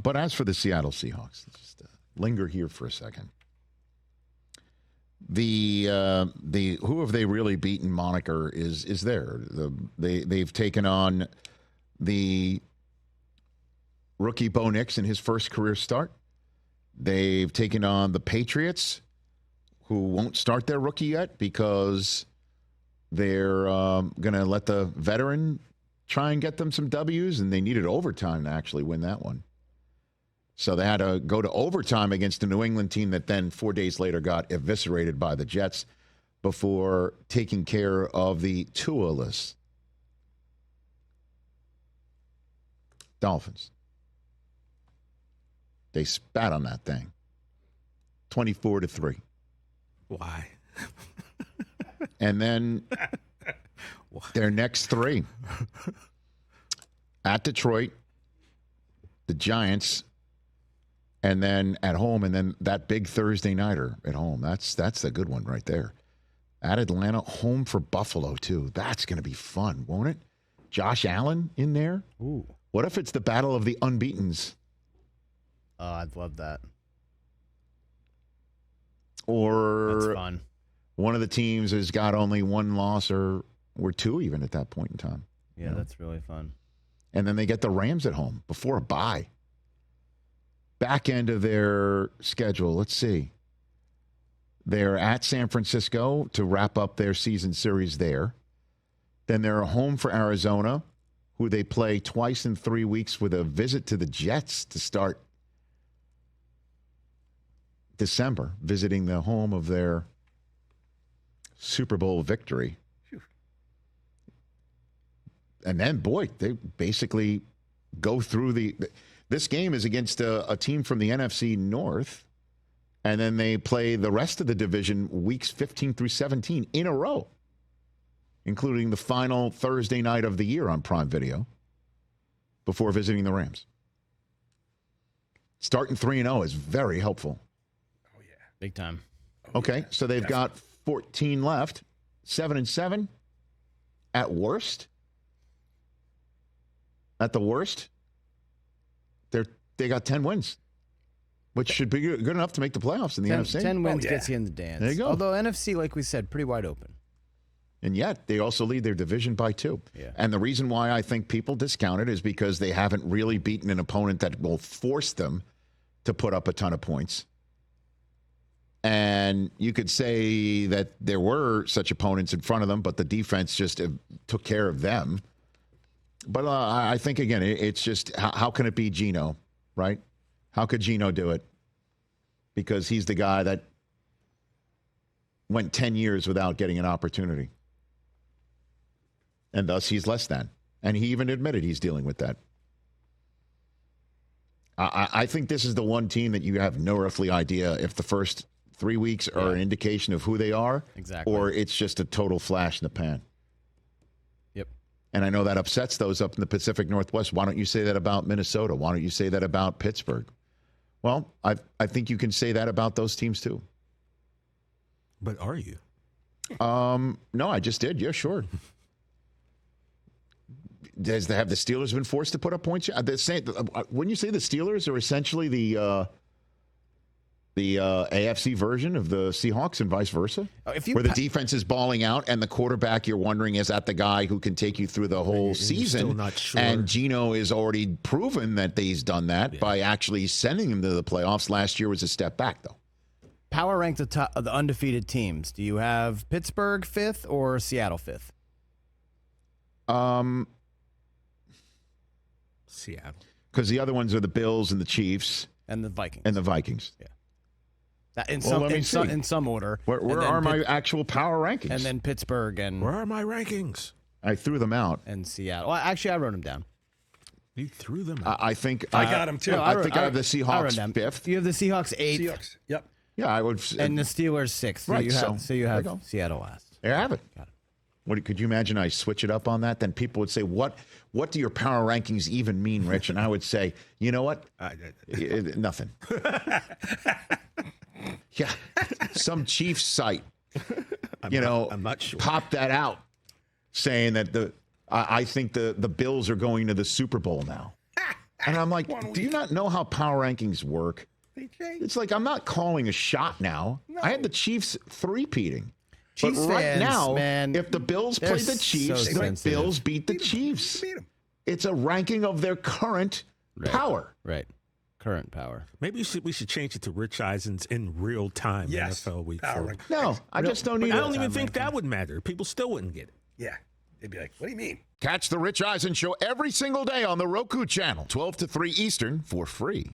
But as for the Seattle Seahawks, let's just linger here for a second. The who have they really beaten moniker is there. They've taken on the rookie Bo Nix in his first career start. They've taken on the Patriots, who won't start their rookie yet because they're going to let the veteran try and get them some W's, and they needed overtime to actually win that one. So they had to go to overtime against a New England team that then 4 days later got eviscerated by the Jets before taking care of the Tua-less Dolphins. They spat on that thing. 24-3. Why? And then their next three. At Detroit, the Giants, and then at home, and then that big Thursday nighter at home. That's a good one right there. At Atlanta, home for Buffalo, too. That's going to be fun, won't it? Josh Allen in there? Ooh. What if it's the battle of the unbeatens? Oh, I'd love that. Or that's fun. One of the teams has got only one loss or two even at that point in time. Yeah, that's really fun. And then they get the Rams at home before a bye. Back end of their schedule, let's see. They're at San Francisco to wrap up their season series there. Then they're home for Arizona, who they play twice in 3 weeks with a visit to the Jets to start December, visiting the home of their Super Bowl victory. And then, boy, they basically go through this game is against a team from the NFC North, and then they play the rest of the division weeks 15 through 17 in a row, including the final Thursday night of the year on Prime Video before visiting the Rams. Starting 3-0 is very helpful. Oh, yeah. Big time. Okay, so they've got 14 left, 7-7 at worst. At the worst, they got 10 wins, which should be good enough to make the playoffs in the NFC. 10 wins gets you in the dance. There you go. Although NFC, like we said, pretty wide open. And yet, they also lead their division by 2. Yeah. And the reason why I think people discount it is because they haven't really beaten an opponent that will force them to put up a ton of points. And you could say that there were such opponents in front of them, but the defense just took care of them. But I think, again, it's just how can it be Geno, right? How could Geno do it? Because he's the guy that went 10 years without getting an opportunity. And thus he's less than. And he even admitted he's dealing with that. I think this is the one team that you have no earthly idea if the first 3 weeks are an indication of who they are. Exactly. Or it's just a total flash in the pan. Yep. And I know that upsets those up in the Pacific Northwest. Why don't you say that about Minnesota? Why don't you say that about Pittsburgh? Well, I think you can say that about those teams too. But are you? No, I just did. Yeah, sure. Have the Steelers been forced to put up points? Wouldn't you say the Steelers are essentially the AFC version of the Seahawks and vice versa? Where the defense is balling out and the quarterback, you're wondering, is that the guy who can take you through the whole season? Still not sure. And Geno is already proven that he's done that by actually sending him to the playoffs. Last year was a step back, though. Power rank the top of the undefeated teams. Do you have Pittsburgh 5th or Seattle 5th? Seattle. Because the other ones are the Bills and the Chiefs. And the Vikings. Yeah. That in some order. Where are my actual power rankings? And then Pittsburgh and... Where are my rankings? I threw them out. And Seattle. Well, actually, I wrote them down. You threw them out. I think... I got them, too. No, I think I have the Seahawks 5th. You have the Seahawks 8th. Seahawks, yep. Yeah, I would... And the Steelers 6th. So right, you have Seattle last. There you have it. Got it. Could you imagine I switch it up on that? Then people would say, what do your power rankings even mean, Rich? And I would say, you know what? Nothing. Yeah. Some Chiefs site, I'm not sure. Pop that out saying that I think the Bills are going to the Super Bowl now. And I'm like, do you not know how power rankings work? They change. It's like I'm not calling a shot now. No. I had the Chiefs three-peating. Chiefs But right fans, now, man, if the Bills they're play the so Chiefs, the sensitive. Bills beat the Chiefs. Beat 'em. It's a ranking of their current power. Right. Current power. Maybe we should change it to Rich Eisen's in real time Yes. NFL Week Power 4. rank. No, I just don't But need I it. don't even think that would matter. People still wouldn't get it. Yeah. They'd be like, what do you mean? Catch the Rich Eisen Show every single day on the Roku Channel, 12 to 3 Eastern, for free.